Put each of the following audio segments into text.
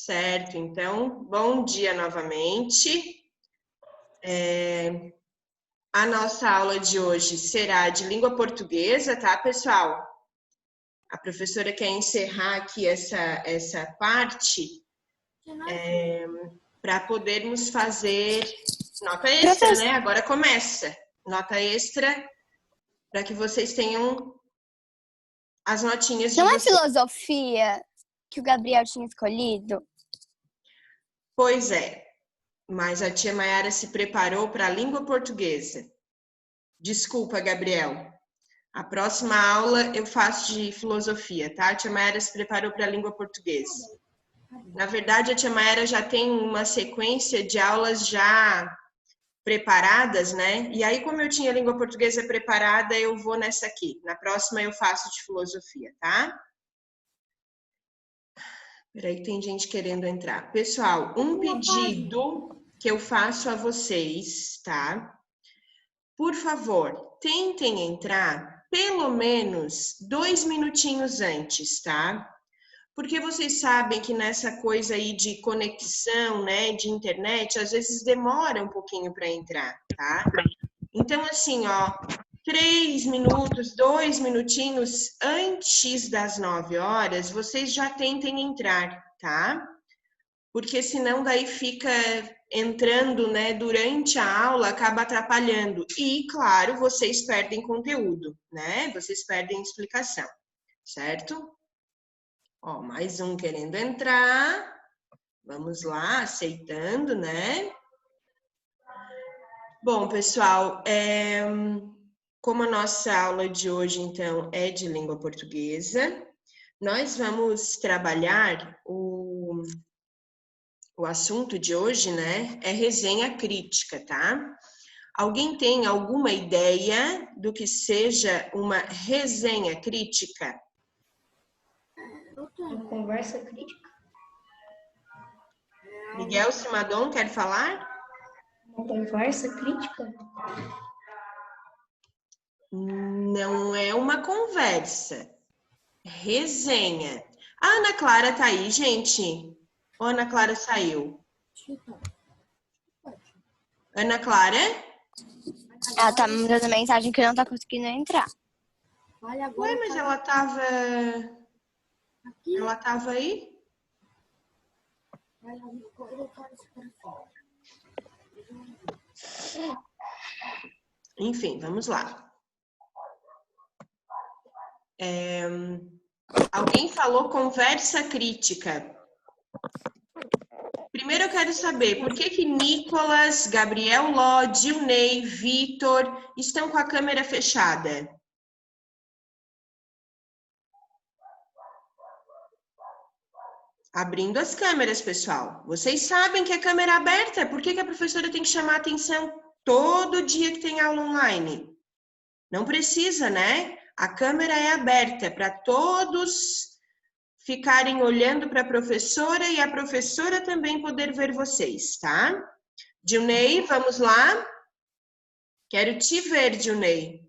Certo, então, bom dia novamente. A nossa aula de hoje será de língua portuguesa, tá, pessoal? A professora quer encerrar aqui essa parte para podermos fazer nota extra, né? Agora começa. Nota extra para que vocês tenham as notinhas de vocês. Não é filosofia que o Gabriel tinha escolhido? Pois é, mas a tia Maiara se preparou para a língua portuguesa. Desculpa, Gabriel. A próxima aula eu faço de filosofia, tá? A tia Maiara se preparou para a língua portuguesa. Na verdade, a tia Maiara já tem uma sequência de aulas já preparadas, né? E aí, como eu tinha a língua portuguesa preparada, eu vou nessa aqui. Na próxima eu faço de filosofia, tá? Peraí, tem gente querendo entrar. Pessoal, um pedido que eu faço a vocês, tá? Por favor, tentem entrar pelo menos 2 minutinhos antes, tá? Porque vocês sabem que nessa coisa aí de conexão, né, de internet, às vezes demora um pouquinho para entrar, tá? Então, assim, ó, 3 minutos, 2 minutinhos antes das 9 horas, vocês já tentem entrar, tá? Porque senão daí fica entrando, né, durante a aula, acaba atrapalhando. E, claro, vocês perdem conteúdo, né? Vocês perdem explicação, certo? Ó, mais um querendo entrar. Vamos lá, aceitando, né? Bom, pessoal, como a nossa aula de hoje, então, é de língua portuguesa, nós vamos trabalhar o assunto de hoje, né, é resenha crítica, tá? Alguém tem alguma ideia do que seja uma resenha crítica? Uma conversa crítica? Miguel Simadon quer falar? Uma conversa crítica? Não é uma conversa. Resenha. A Ana Clara tá aí, gente? Ou a Ana Clara saiu? Ana Clara? Ela tá me mandando mensagem que não tá conseguindo entrar. Ué, mas ela tava aí? Enfim, vamos lá. Alguém falou conversa crítica. Primeiro eu quero saber por que Nicolas, Gabriel Ló, Dilney, Vitor estão com a câmera fechada? Abrindo as câmeras, pessoal. Vocês sabem que a câmera é aberta. Por que a professora tem que chamar a atenção todo dia que tem aula online? Não precisa, né? A câmera é aberta para todos ficarem olhando para a professora e a professora também poder ver vocês, tá? Dilney, vamos lá? Quero te ver, Dilney.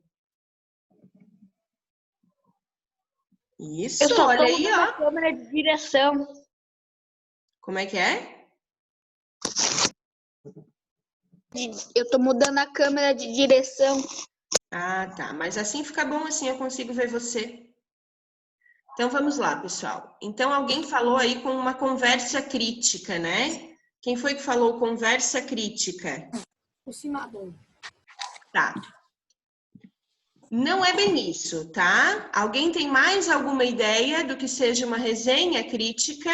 Isso, Eu só olha tô aí, mudando ó. a câmera de direção. Como é que é? Eu tô mudando a câmera de direção. Ah, tá. Mas assim fica bom, assim eu consigo ver você. Então, vamos lá, pessoal. Então, alguém falou aí com uma conversa crítica, né? Quem foi que falou conversa crítica? O Simadon. Tá. Não é bem isso, tá? Alguém tem mais alguma ideia do que seja uma resenha crítica?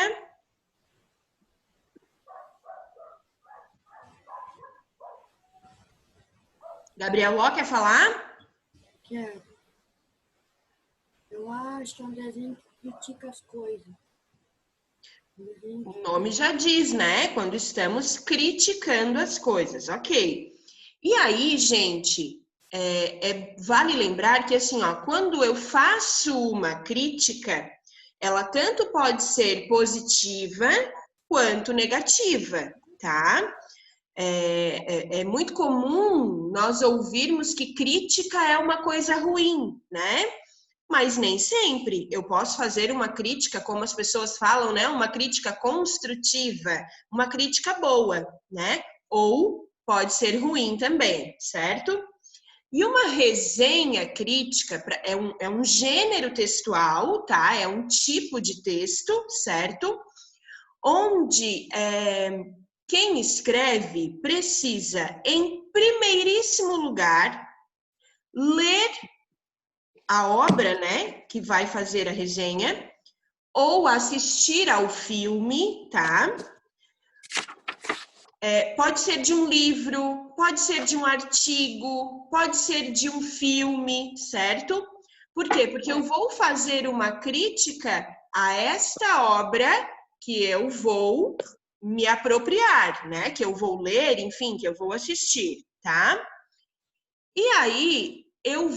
Gabriel Ló quer falar? Quero. Eu acho que é um desenho que critica as coisas. O nome já diz, né? Quando estamos criticando as coisas, ok. E aí, gente, vale lembrar que assim, ó, quando eu faço uma crítica, ela tanto pode ser positiva quanto negativa, tá? É muito comum nós ouvirmos que crítica é uma coisa ruim, né? mas nem sempre. Eu posso fazer uma crítica, como as pessoas falam, né? Uma crítica construtiva, uma crítica boa, né? Ou pode ser ruim também, certo? E uma resenha crítica é um gênero textual, tá? É um tipo de texto, certo? Onde quem escreve precisa, em primeiríssimo lugar, ler a obra, né, que vai fazer a resenha, ou assistir ao filme, tá? Pode ser de um livro, pode ser de um artigo, pode ser de um filme, certo? Por quê? Porque eu vou fazer uma crítica a esta obra que eu vou me apropriar, né? Que eu vou ler, enfim, que eu vou assistir, tá? E aí eu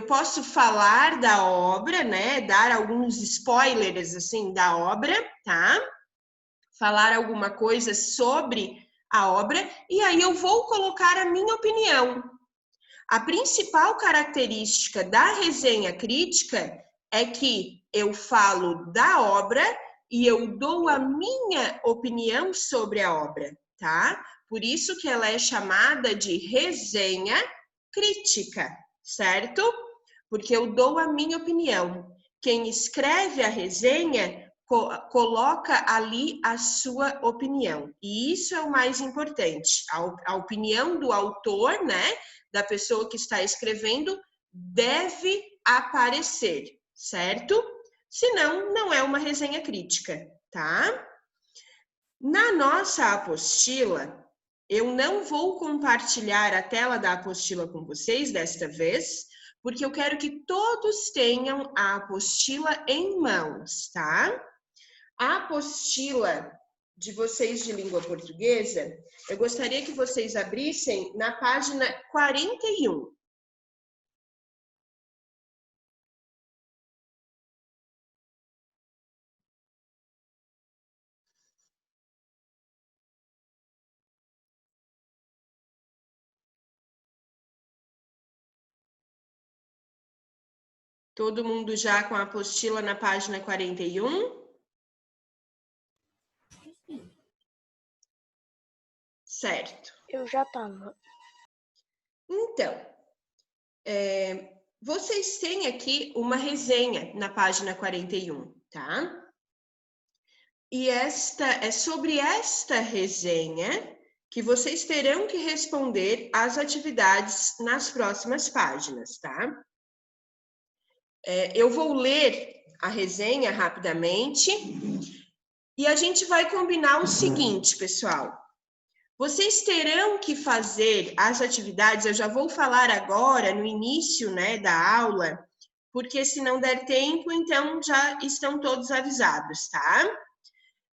posso falar da obra, né? Dar alguns spoilers assim da obra, tá? Falar alguma coisa sobre a obra e aí eu vou colocar a minha opinião. A principal característica da resenha crítica é que eu falo da obra e eu dou a minha opinião sobre a obra, tá? Por isso que ela é chamada de resenha crítica, certo? Porque eu dou a minha opinião. Quem escreve a resenha coloca ali a sua opinião. E isso é o mais importante. A opinião do autor, né, da pessoa que está escrevendo, deve aparecer, certo? Senão, não é uma resenha crítica, tá? Na nossa apostila, eu não vou compartilhar a tela da apostila com vocês desta vez, porque eu quero que todos tenham a apostila em mãos, tá? A apostila de vocês de língua portuguesa, eu gostaria que vocês abrissem na página 41. Todo mundo já com a apostila na página 41? Certo. Eu já tava. Então, vocês têm aqui uma resenha na página 41, tá? E é sobre esta resenha que vocês terão que responder as atividades nas próximas páginas, tá? Eu vou ler a resenha rapidamente e a gente vai combinar o seguinte, pessoal. Vocês terão que fazer as atividades, eu já vou falar agora, no início, né, da aula, porque se não der tempo, então já estão todos avisados, tá?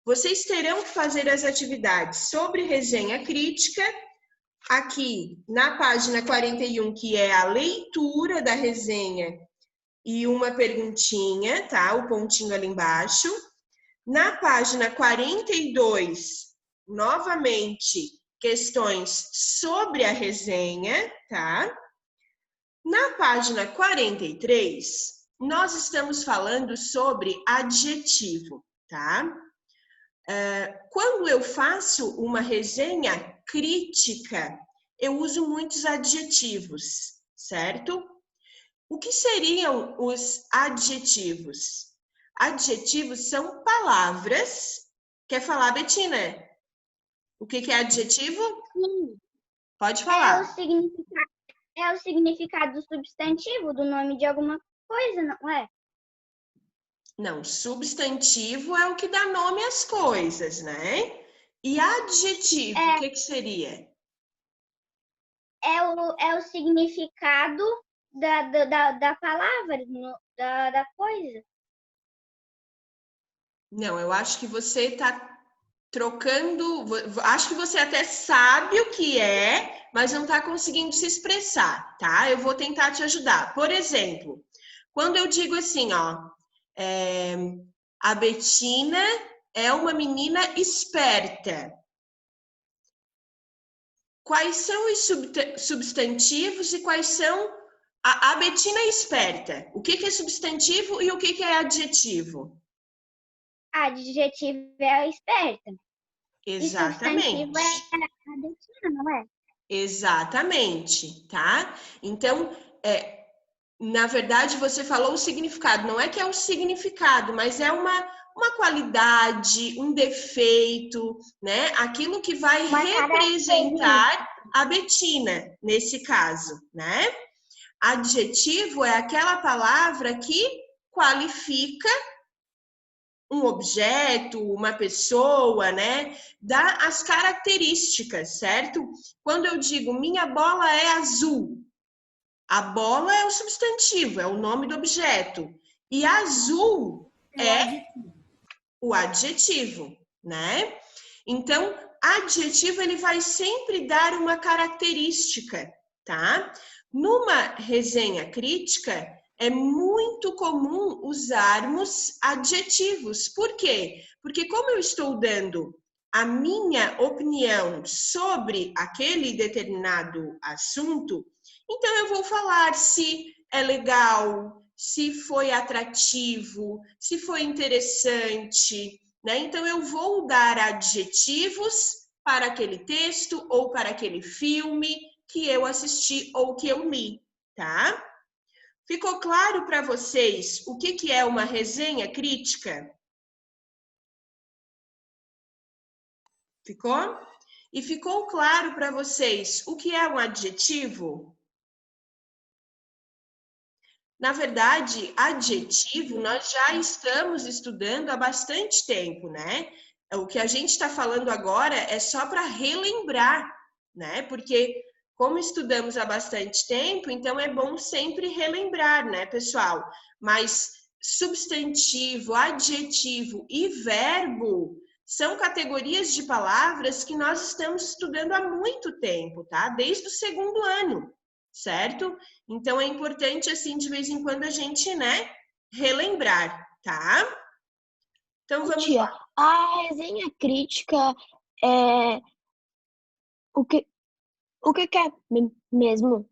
Vocês terão que fazer as atividades sobre resenha crítica, aqui na página 41, que é a leitura da resenha e uma perguntinha, tá? O pontinho ali embaixo. Na página 42, novamente, questões sobre a resenha, tá? Na página 43, nós estamos falando sobre adjetivo, tá? Quando eu faço uma resenha crítica, eu uso muitos adjetivos, certo? O que seriam os adjetivos? Adjetivos são palavras. Quer falar, Betina? O que é adjetivo? Sim. Pode falar. É o significado do substantivo, do nome de alguma coisa, não é? Não, substantivo é o que dá nome às coisas, né? E adjetivo, o que seria? É o significado da palavra, da coisa. Não, eu acho que você está trocando. Acho que você até sabe o que é, mas não está conseguindo se expressar, tá? Eu vou tentar te ajudar. Por exemplo, quando eu digo assim, ó, a Betina é uma menina esperta. Quais são os substantivos e quais são A Betina é esperta. O que é substantivo e o que é adjetivo? Adjetivo é esperta. E substantivo Exatamente. é a Betina, não é? Exatamente, tá? Então, na verdade, você falou o significado. Não é que é o significado, mas é uma qualidade, um defeito, né? Aquilo que vai Uma representar a Betina, nesse caso, né? Adjetivo é aquela palavra que qualifica um objeto, uma pessoa, né? Dá as características, certo? Quando eu digo minha bola é azul, a bola é o substantivo, é o nome do objeto. E azul é o adjetivo, né? Então, adjetivo ele vai sempre dar uma característica, tá? Numa resenha crítica, é muito comum usarmos adjetivos. Por quê? Porque como eu estou dando a minha opinião sobre aquele determinado assunto, então eu vou falar se é legal, se foi atrativo, se foi interessante, né? Então eu vou dar adjetivos para aquele texto ou para aquele filme que eu assisti ou que eu li, tá? Ficou claro para vocês o que é uma resenha crítica? Ficou? E ficou claro para vocês o que é um adjetivo? Na verdade, adjetivo nós já estamos estudando há bastante tempo, né? O que a gente está falando agora é só para relembrar, né? Porque como estudamos há bastante tempo, então é bom sempre relembrar, né, pessoal? Mas substantivo, adjetivo e verbo são categorias de palavras que nós estamos estudando há muito tempo, tá? Desde o segundo ano, certo? Então é importante, assim, de vez em quando a gente, né, relembrar, tá? Então vamos Tia, lá. a resenha crítica é o que é mesmo?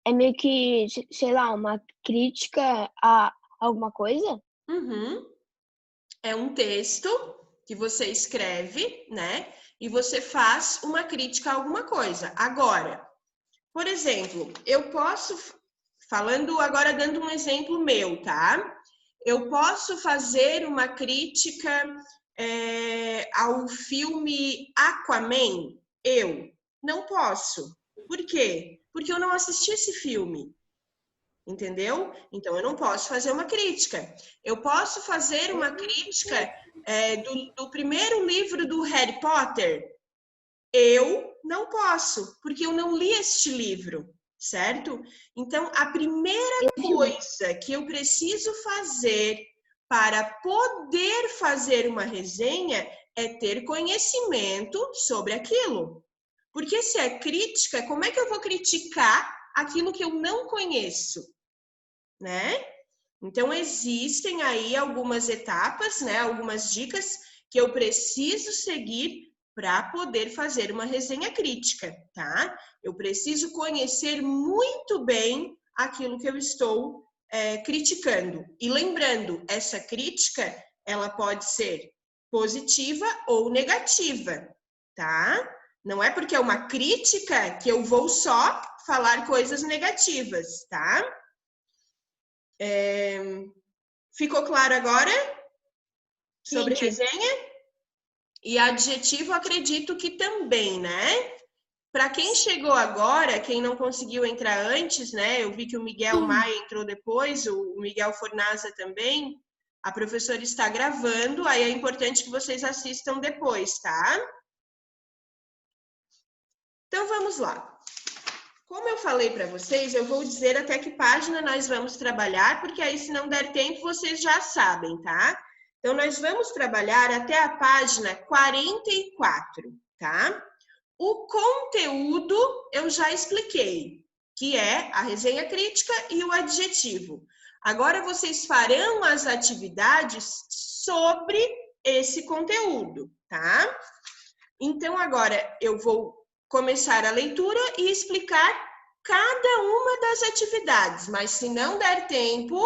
É meio que, sei lá, uma crítica a alguma coisa? Uhum. É um texto que você escreve, né? E você faz uma crítica a alguma coisa. Agora, por exemplo, eu posso, falando agora, dando um exemplo meu, tá? Eu posso fazer uma crítica ao filme Aquaman? Eu não posso. Por quê? Porque eu não assisti esse filme. Entendeu? Então eu não posso fazer uma crítica. Eu posso fazer uma crítica do primeiro livro do Harry Potter? Eu não posso, porque eu não li este livro, certo? Então a primeira coisa que eu preciso fazer para poder fazer uma resenha é ter conhecimento sobre aquilo. Porque se é crítica, como é que eu vou criticar aquilo que eu não conheço, né? Então existem aí algumas etapas, né? Algumas dicas que eu preciso seguir para poder fazer uma resenha crítica, tá? Eu preciso conhecer muito bem aquilo que eu estou criticando. E lembrando, essa crítica, ela pode ser positiva ou negativa, tá? Não é porque é uma crítica que eu vou só falar coisas negativas, tá? Ficou claro agora sobre resenha? E adjetivo, acredito que também, né? Para quem chegou agora, quem não conseguiu entrar antes, né? Eu vi que o Miguel Maia entrou depois, o Miguel Fornaza também. A professora está gravando, aí é importante que vocês assistam depois, tá? Então vamos lá. Como eu falei para vocês, eu vou dizer até que página nós vamos trabalhar, porque aí se não der tempo, vocês já sabem, tá? Então nós vamos trabalhar até a página 44, tá? O conteúdo eu já expliquei, que é a resenha crítica e o adjetivo. Agora vocês farão as atividades sobre esse conteúdo, tá? Então agora eu vou começar a leitura e explicar cada uma das atividades, mas se não der tempo,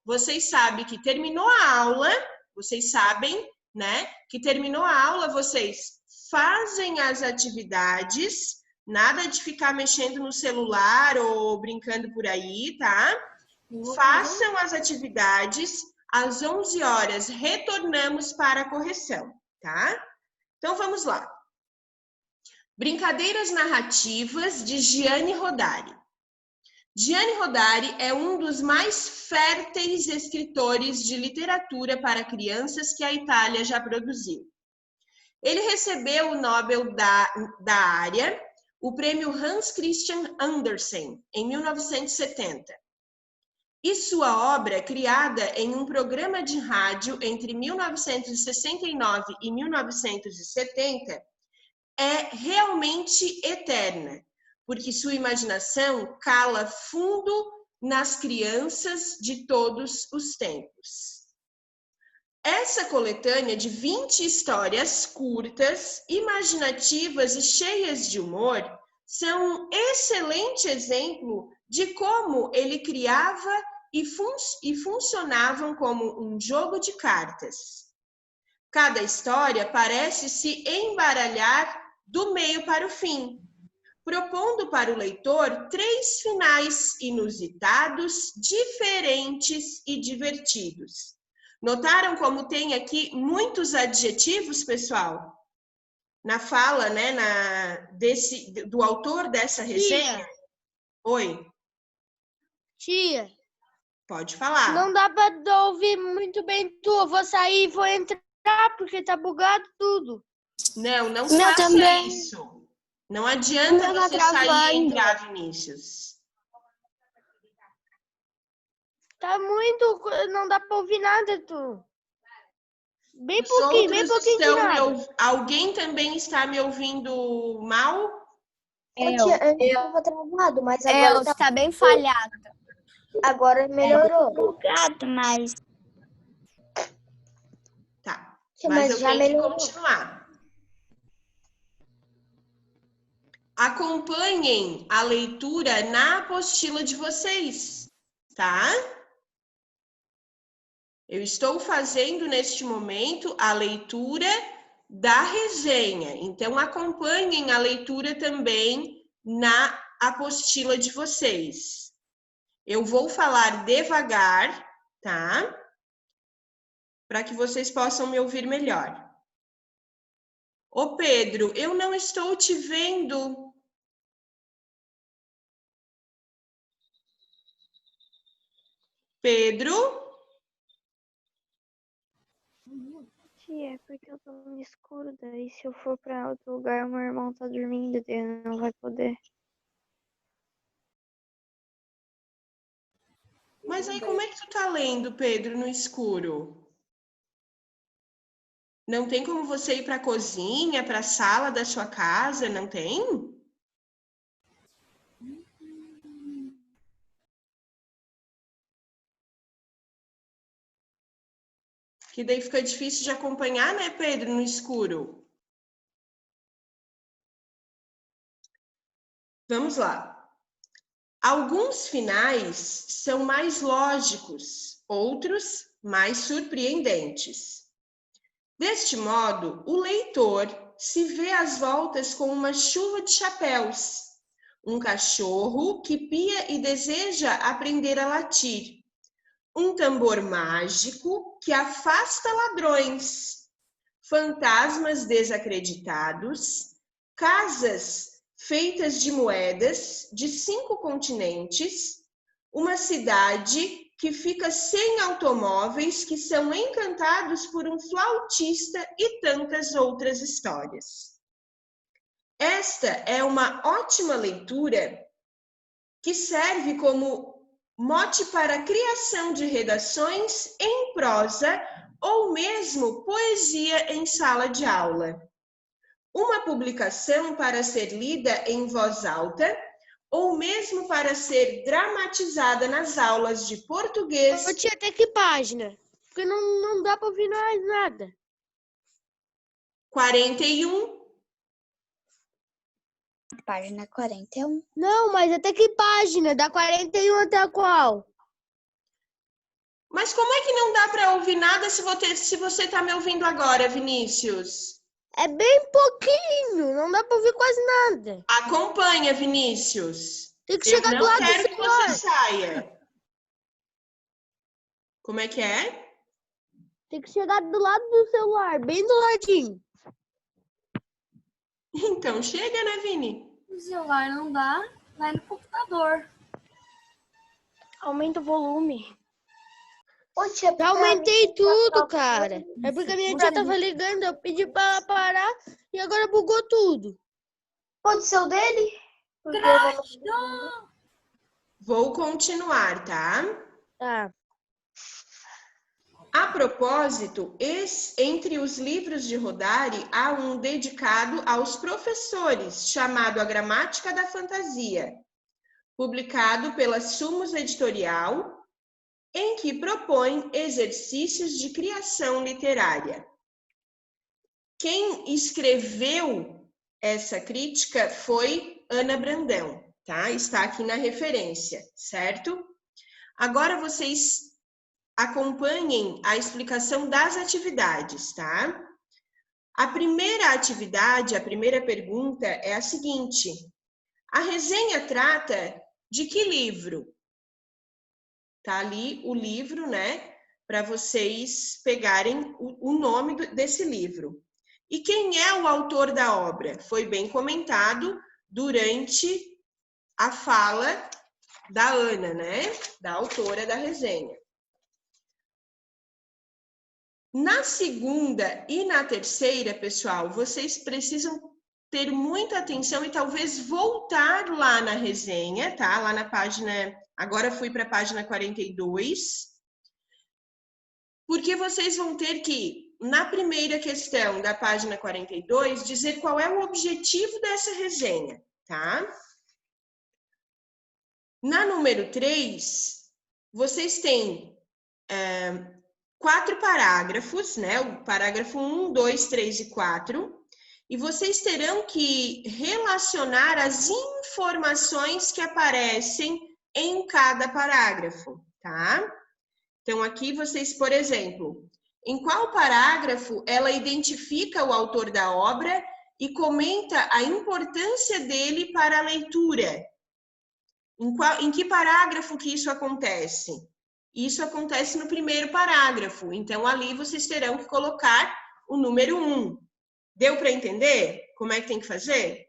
vocês sabem que terminou a aula, vocês sabem, né, que terminou a aula, vocês fazem as atividades, nada de ficar mexendo no celular ou brincando por aí, tá? Façam as atividades, às 11 horas retornamos para a correção, tá? Então vamos lá. Brincadeiras narrativas de Gianni Rodari. Gianni Rodari é um dos mais férteis escritores de literatura para crianças que a Itália já produziu. Ele recebeu o Nobel da área, o prêmio Hans Christian Andersen, em 1970. E sua obra, criada em um programa de rádio entre 1969 e 1970, é realmente eterna, porque sua imaginação cala fundo nas crianças de todos os tempos. Essa coletânea de 20 histórias curtas, imaginativas e cheias de humor são um excelente exemplo de como ele criava e funcionavam como um jogo de cartas. Cada história parece se embaralhar do meio para o fim, propondo para o leitor 3 finais inusitados, diferentes e divertidos. Notaram como tem aqui muitos adjetivos, pessoal? Na fala, né, do autor dessa resenha? Tia. Oi, Tia, pode falar. não dá pra ouvir muito bem tu. Eu vou sair e vou entrar porque tá bugado tudo. Não Meu faça também. isso. Não adianta Meu tá você sair e travando. entrar, Vinícius. Tá muito. Não dá pra ouvir nada, tu. Bem Os pouquinho de outros estão nada. Alguém também está me ouvindo mal? Eu tava travado, mas É, agora, tá bem falhado. agora melhorou. Bugado, mas... Tá. Sim, Mas mas eu já tenho melhorou. que continuar. Acompanhem a leitura na apostila de vocês, tá? Eu estou fazendo neste momento a leitura da resenha. Então, acompanhem a leitura também na apostila de vocês. Eu vou falar devagar, tá? Para que vocês possam me ouvir melhor. Ô Pedro, eu não estou te vendo. Pedro? Tia, é porque eu tô no escuro, daí se eu for pra outro lugar, meu irmão tá dormindo, daí não vai poder. Mas aí como é que tu tá lendo, Pedro, no escuro? Não tem como você ir para a cozinha, para a sala da sua casa, não tem? Que daí fica difícil de acompanhar, né, Pedro, no escuro. Vamos lá. Alguns finais são mais lógicos, outros mais surpreendentes. Deste modo, o leitor se vê às voltas com uma chuva de chapéus, um cachorro que pia e deseja aprender a latir, um tambor mágico que afasta ladrões, fantasmas desacreditados, casas feitas de moedas de 5 continentes, uma cidade que fica sem automóveis que são encantados por um flautista e tantas outras histórias. Esta é uma ótima leitura que serve como mote para a criação de redações em prosa ou mesmo poesia em sala de aula. Uma publicação para ser lida em voz alta ou mesmo para ser dramatizada nas aulas de português. Ô, tia, até que página? Porque não dá pra ouvir mais nada. 41. Página 41. Não, mas até que página? Da 41 até a qual? Mas como é que não dá para ouvir nada se você está me ouvindo agora, Vinícius? É bem pouquinho, não dá pra ouvir quase nada. Acompanha, Vinícius. Tem que Eu chegar do não lado do quero que celular. você saia. Como é que é? Tem que chegar do lado do celular, bem do ladinho. Então chega, né, Vini? No celular não dá, vai no computador. Aumenta o volume. Ô, tia, Já aumentei tudo, pra- cara. É porque a minha tia tava ligando, eu pedi pra ela parar e agora bugou tudo. Pode ser o dele? Porque Vou continuar, tá? Tá. A propósito, entre os livros de Rodari, há um dedicado aos professores, chamado A Gramática da Fantasia, publicado pela Sumos Editorial, em que propõe exercícios de criação literária. Quem escreveu essa crítica foi Ana Brandão, tá? Está aqui na referência, certo? Agora vocês acompanhem a explicação das atividades, tá? A primeira atividade, a primeira pergunta é a seguinte: a resenha trata de que livro? Tá ali o livro, né? Para vocês pegarem o nome desse livro. E quem é o autor da obra? Foi bem comentado durante a fala da Ana, né? Da autora da resenha. Na segunda e na terceira, pessoal, vocês precisam ter muita atenção e talvez voltar lá na resenha, tá? Lá na página, agora fui para a página 42, porque vocês vão ter que, na primeira questão da página 42, dizer qual é o objetivo dessa resenha, tá? Na número 3, vocês têm 4 parágrafos, né? O parágrafo 1, 2, 3 e 4. E vocês terão que relacionar as informações que aparecem em cada parágrafo, tá? Então, aqui vocês, por exemplo, em qual parágrafo ela identifica o autor da obra e comenta a importância dele para a leitura? Em que parágrafo que isso acontece? Isso acontece no primeiro parágrafo. Então, ali vocês terão que colocar o número 1. Deu para entender como é que tem que fazer?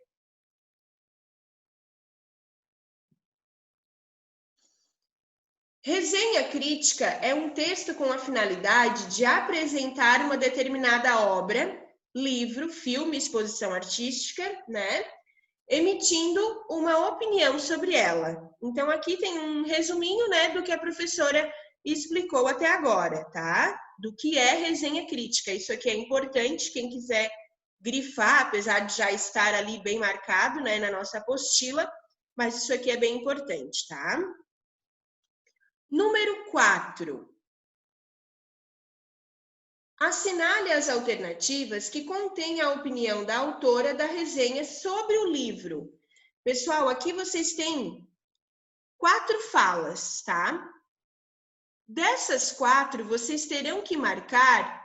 Resenha crítica é um texto com a finalidade de apresentar uma determinada obra, livro, filme, exposição artística, né? Emitindo uma opinião sobre ela. Então, aqui tem um resuminho, né, do que a professora explicou até agora, tá? Do que é resenha crítica. Isso aqui é importante, quem quiser grifar, apesar de já estar ali bem marcado, né, na nossa apostila, mas isso aqui é bem importante, tá? Número 4. Assinale as alternativas que contêm a opinião da autora da resenha sobre o livro. Pessoal, aqui vocês têm 4 falas, tá? Dessas 4, vocês terão que marcar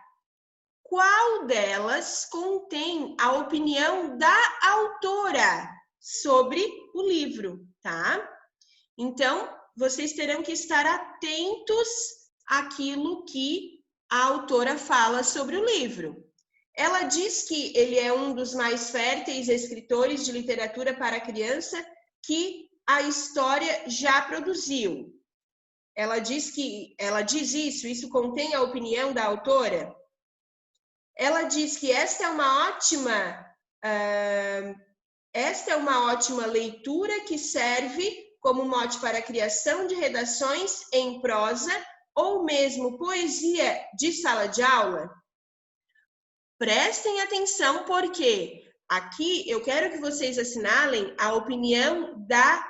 qual delas contém a opinião da autora sobre o livro, tá? Então, vocês terão que estar atentos àquilo que a autora fala sobre o livro. Ela diz que ele é um dos mais férteis escritores de literatura para criança que a história já produziu. Ela diz isso contém a opinião da autora? Ela diz que esta é uma ótima leitura que serve como mote para a criação de redações em prosa ou mesmo poesia de sala de aula? Prestem atenção, porque aqui eu quero que vocês assinalem a opinião da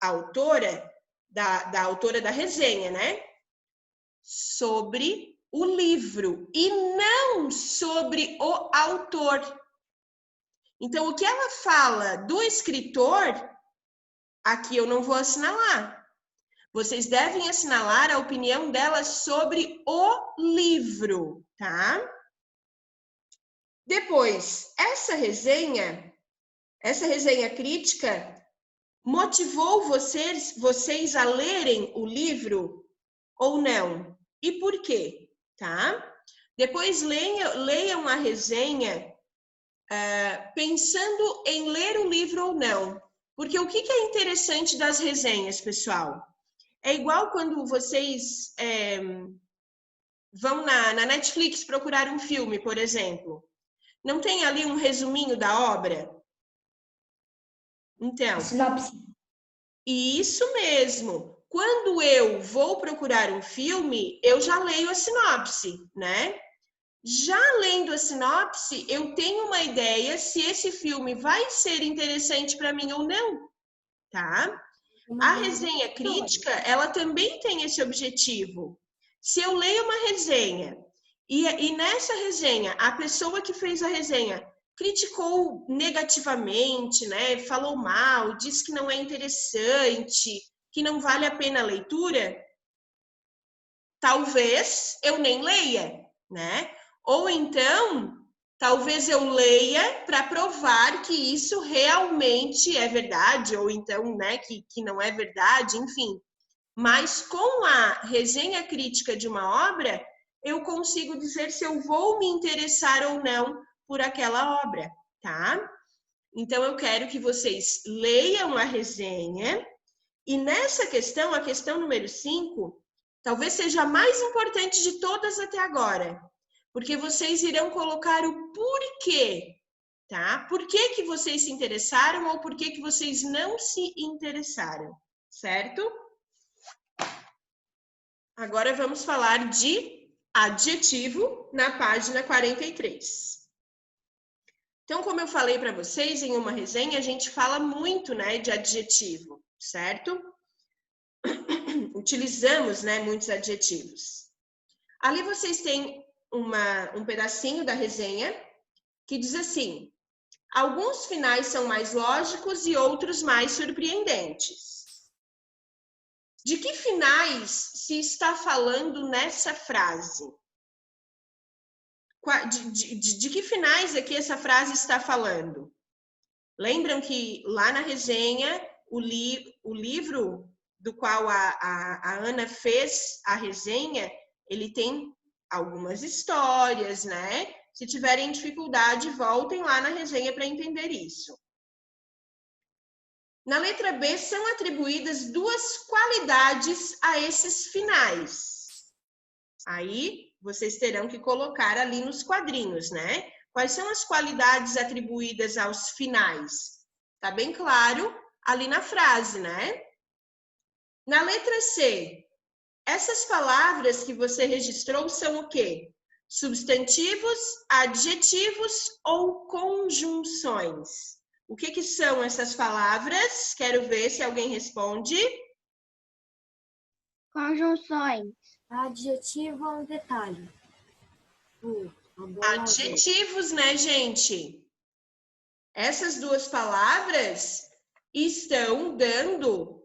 autora, da autora da resenha, né? Sobre o livro e não sobre o autor. Então, o que ela fala do escritor, aqui eu não vou assinalar. Vocês devem assinalar a opinião dela sobre o livro, tá? Depois, essa resenha crítica motivou vocês a lerem o livro ou não? E por quê, tá? Depois leiam a resenha pensando em ler o livro ou não. Porque o que é interessante das resenhas, pessoal? É igual quando vocês vão na Netflix procurar um filme, por exemplo. Não tem ali um resuminho da obra? Então, Sinopse. Isso mesmo. Quando eu vou procurar um filme, eu já leio a sinopse, né? Já lendo a sinopse, eu tenho uma ideia se esse filme vai ser interessante para mim ou não, tá? A resenha crítica, ela também tem esse objetivo. Se eu leio uma resenha e nessa resenha, a pessoa que fez a resenha criticou negativamente, né? Falou mal, disse que não é interessante, que não vale a pena a leitura, talvez eu nem leia, né? Ou então, talvez eu leia para provar que isso realmente é verdade, ou então, né, que não é verdade, enfim. Mas com a resenha crítica de uma obra, eu consigo dizer se eu vou me interessar ou não por aquela obra, tá? Então, eu quero que vocês leiam a resenha. E nessa questão, a questão número 5, talvez seja a mais importante de todas até agora. Porque vocês irão colocar o porquê, tá? Por que vocês se interessaram ou por que vocês não se interessaram, certo? Agora vamos falar de adjetivo na página 43. Então, como eu falei para vocês, em uma resenha, a gente fala muito, né, de adjetivo, certo? Utilizamos, né, muitos adjetivos. Ali vocês têm um pedacinho da resenha que diz assim: alguns finais são mais lógicos e outros mais surpreendentes. De que finais se está falando nessa frase? De que finais aqui essa frase está falando? Lembram que lá na resenha, o livro do qual a Ana fez a resenha, ele tem algumas histórias, né? Se tiverem dificuldade, voltem lá na resenha para entender isso. Na letra B, são atribuídas 2 qualidades a esses finais. Aí, vocês terão que colocar ali nos quadrinhos, né? Quais são as qualidades atribuídas aos finais? Tá bem claro ali na frase, né? Na letra C, essas palavras que você registrou são o quê? Substantivos, adjetivos ou conjunções? O que são essas palavras? Quero ver se alguém responde. Conjunções. Adjetivo é um detalhe. Adjetivos, né, gente? Essas 2 palavras estão dando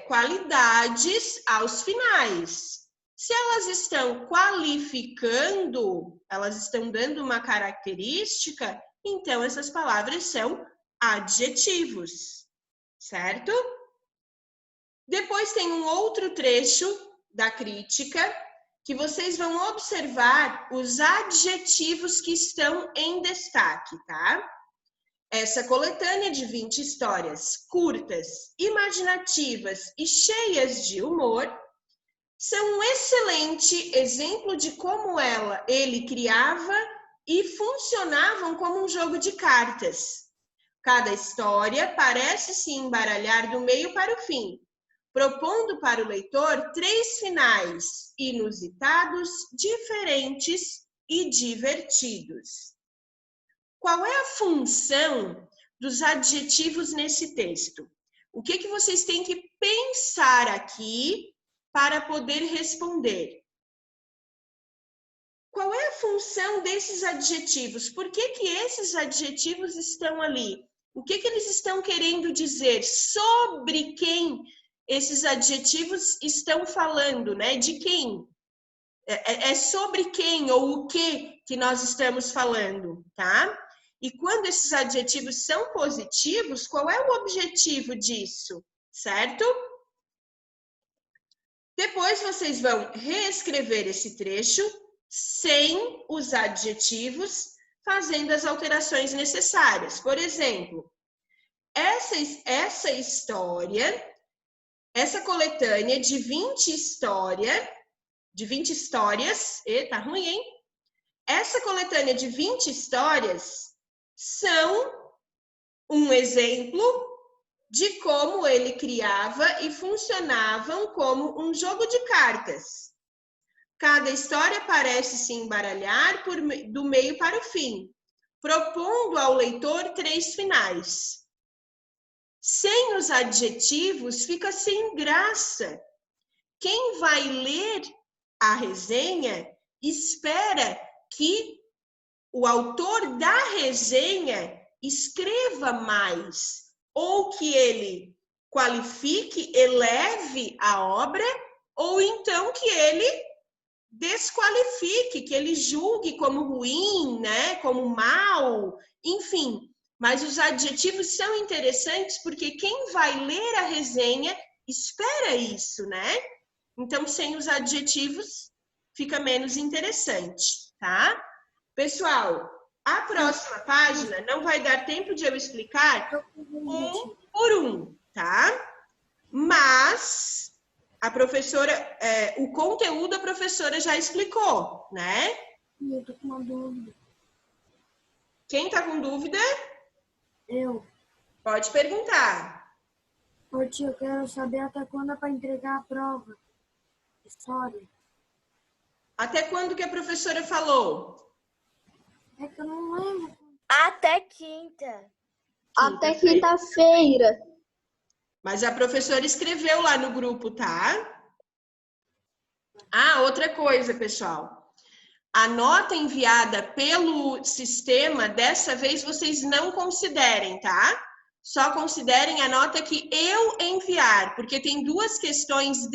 qualidades aos finais. Se elas estão qualificando, elas estão dando uma característica, então essas palavras são adjetivos, certo? Depois tem um outro trecho da crítica que vocês vão observar os adjetivos que estão em destaque, tá? Essa coletânea de 20 histórias curtas, imaginativas e cheias de humor são um excelente exemplo de como ele criava e funcionavam como um jogo de cartas. Cada história parece se embaralhar do meio para o fim, propondo para o leitor 3 finais inusitados, diferentes e divertidos. Qual é a função dos adjetivos nesse texto? O que vocês têm que pensar aqui para poder responder? qual é a função desses adjetivos? Por que que esses adjetivos estão ali? O que que eles estão querendo dizer? Sobre quem esses adjetivos estão falando, né? De quem? É sobre quem ou o que nós estamos falando, tá? E quando esses adjetivos são positivos, qual é o objetivo disso, certo? Depois vocês vão reescrever esse trecho sem os adjetivos, fazendo as alterações necessárias. Por exemplo, essa história, essa coletânea de 20 histórias, tá ruim, hein? Essa coletânea de 20 histórias são um exemplo de como ele criava e funcionavam como um jogo de cartas. Cada história parece se embaralhar do meio para o fim, propondo ao leitor 3 finais. Sem os adjetivos, fica sem graça. Quem vai ler a resenha espera que o autor da resenha escreva mais, ou que ele qualifique, eleve a obra, ou então que ele desqualifique, que ele julgue como ruim, né, como mal, enfim. Mas os adjetivos são interessantes porque quem vai ler a resenha espera isso, né? Então, sem os adjetivos, fica menos interessante, tá? Pessoal, a próxima página não vai dar tempo de eu explicar um por um, tá? Mas a professora, o conteúdo a professora já explicou, né? Eu tô com uma dúvida. Quem tá com dúvida? Eu. Pode perguntar. Ô tio, eu quero saber até quando é para entregar a prova. História. Até quando que a professora falou? É que eu não lembro. Até quinta. Até quinta-feira. Mas a professora escreveu lá no grupo, tá? Ah, outra coisa, pessoal. A nota enviada pelo sistema, dessa vez vocês não considerem, tá? Só considerem a nota que eu enviar, porque tem 2 questões